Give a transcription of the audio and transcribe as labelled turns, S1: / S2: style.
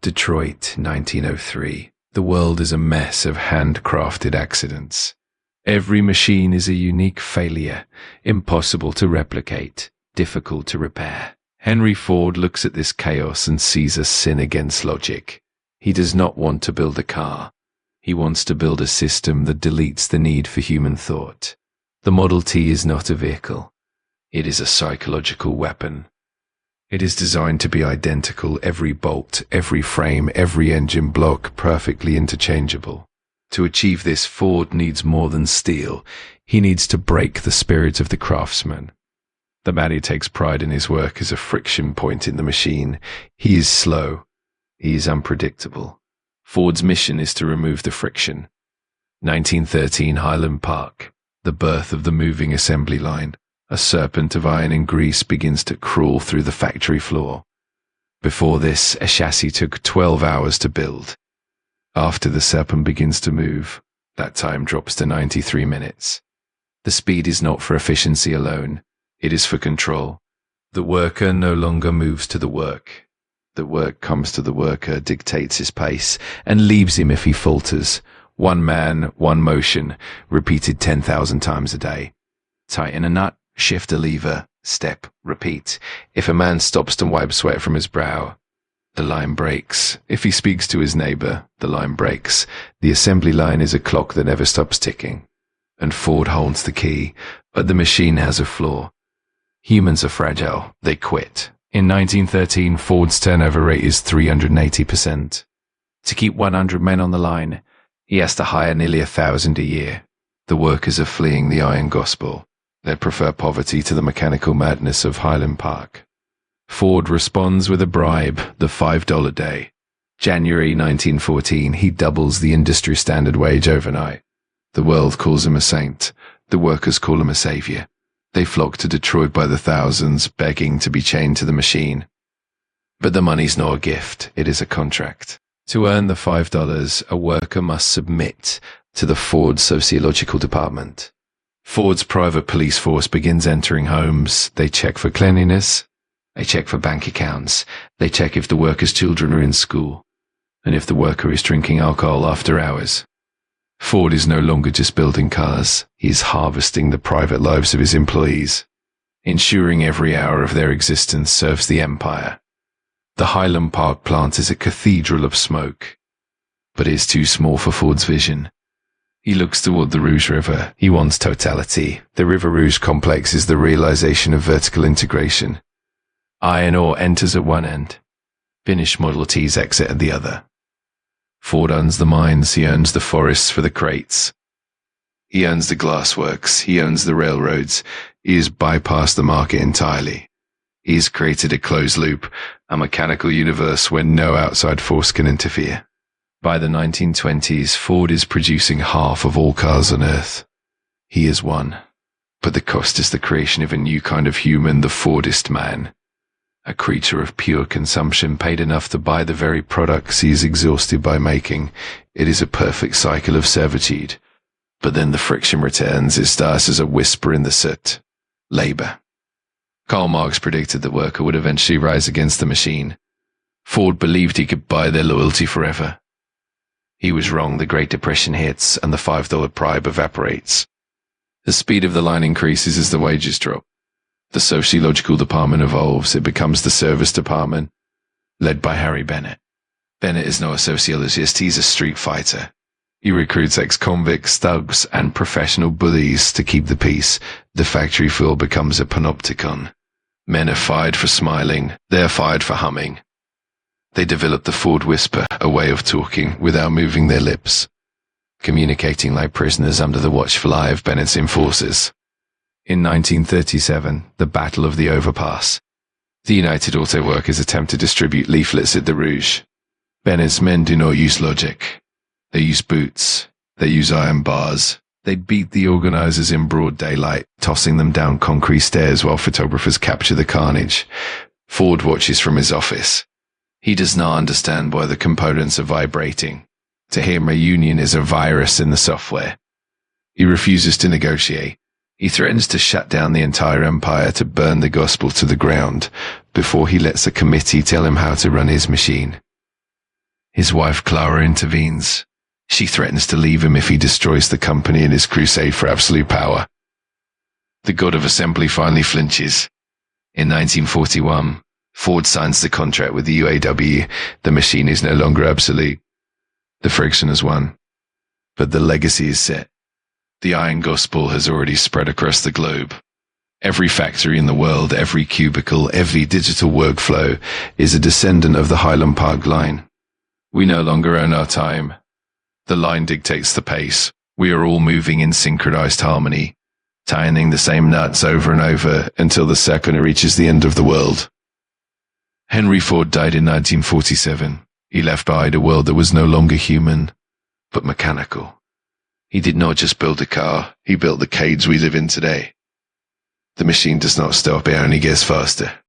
S1: Detroit, 1903. The world is a mess of handcrafted accidents. Every machine is a unique failure, impossible to replicate, difficult to repair. Henry Ford looks at this chaos and sees a sin against logic. He does not want to build a car. He wants to build a system that deletes the need for human thought. The Model T is not a vehicle. It is a psychological weapon. It is designed to be identical, every bolt, every frame, every engine block perfectly interchangeable. To achieve this, Ford needs more than steel. He needs to break the spirit of the craftsman. The man who takes pride in his work is a friction point in the machine. He is slow. He is unpredictable. Ford's mission is to remove the friction. 1913 Highland Park, the birth of the moving assembly line. A serpent of iron and grease begins to crawl through the factory floor. Before this, a chassis took 12 hours to build. After the serpent begins to move, that time drops to 93 minutes. The speed is not for efficiency alone. It is for control. The worker no longer moves to the work. The work comes to the worker, dictates his pace, and leaves him if he falters. One man, one motion, repeated 10,000 times a day. Tighten a nut, shift a lever, step, repeat. If a man stops to wipe sweat from his brow, the line breaks. If he speaks to his neighbor, the line breaks. The assembly line is a clock that never stops ticking. And Ford holds the key, but the machine has a flaw. Humans are fragile. They quit. In 1913, Ford's turnover rate is 380%. To keep 100 men on the line, he has to hire nearly 1,000 a year. The workers are fleeing the iron gospel. They prefer poverty to the mechanical madness of Highland Park. Ford responds with a bribe, the $5 day. January 1914, he doubles the industry standard wage overnight. The world calls him a saint. The workers call him a savior. They flock to Detroit by the thousands, begging to be chained to the machine. But the money's not a gift, it is a contract. To earn the $5, a worker must submit to the Ford Sociological Department. Ford's private police force begins entering homes. They check for cleanliness. They check for bank accounts. They check if the worker's children are in school, and if the worker is drinking alcohol after hours. Ford is no longer just building cars. He is harvesting the private lives of his employees, ensuring every hour of their existence serves the empire. The Highland Park plant is a cathedral of smoke, but it is too small for Ford's vision. He looks toward the Rouge River. He wants totality. The River Rouge complex is the realization of vertical integration. Iron ore enters at one end. Finished Model Ts exit at the other. Ford owns the mines. He owns the forests for the crates. He owns the glassworks. He owns the railroads. He has bypassed the market entirely. He has created a closed loop, a mechanical universe where no outside force can interfere. By the 1920s, Ford is producing half of all cars on Earth. He is one. But the cost is the creation of a new kind of human, the Fordist man. A creature of pure consumption, paid enough to buy the very products he is exhausted by making. It is a perfect cycle of servitude. But then the friction returns. It starts as a whisper in the soot. Labor. Karl Marx predicted the worker would eventually rise against the machine. Ford believed he could buy their loyalty forever. He was wrong. The Great Depression hits, and the $5 bribe evaporates. The speed of the line increases as the wages drop. The Sociological Department evolves. It becomes the Service Department, led by Harry Bennett. Bennett is not a sociologist. He's a street fighter. He recruits ex-convicts, thugs, and professional bullies to keep the peace. The factory floor becomes a panopticon. Men are fired for smiling. They're fired for humming. They develop the Ford whisper, a way of talking without moving their lips, communicating like prisoners under the watchful eye of Bennett's enforcers. In 1937, the Battle of the Overpass. The United Auto Workers attempt to distribute leaflets at the Rouge. Bennett's men do not use logic. They use boots. They use iron bars. They beat the organizers in broad daylight, tossing them down concrete stairs while photographers capture the carnage. Ford watches from his office. He does not understand why the components are vibrating. To him, a union is a virus in the software. He refuses to negotiate. He threatens to shut down the entire empire, to burn the gospel to the ground, before he lets a committee tell him how to run his machine. His wife Clara intervenes. She threatens to leave him if he destroys the company in his crusade for absolute power. The god of assembly finally flinches. In 1941, Ford signs the contract with the UAW. The machine is no longer obsolete. The friction has won. But the legacy is set. The iron gospel has already spread across the globe. Every factory in the world, every cubicle, every digital workflow is a descendant of the Highland Park line. We no longer own our time. The line dictates the pace. We are all moving in synchronized harmony, tightening the same nuts over and over until the second it reaches the end of the world. Henry Ford died in 1947. He left behind a world that was no longer human, but mechanical. He did not just build a car, he built the cage we live in today. The machine does not stop, it only gets faster.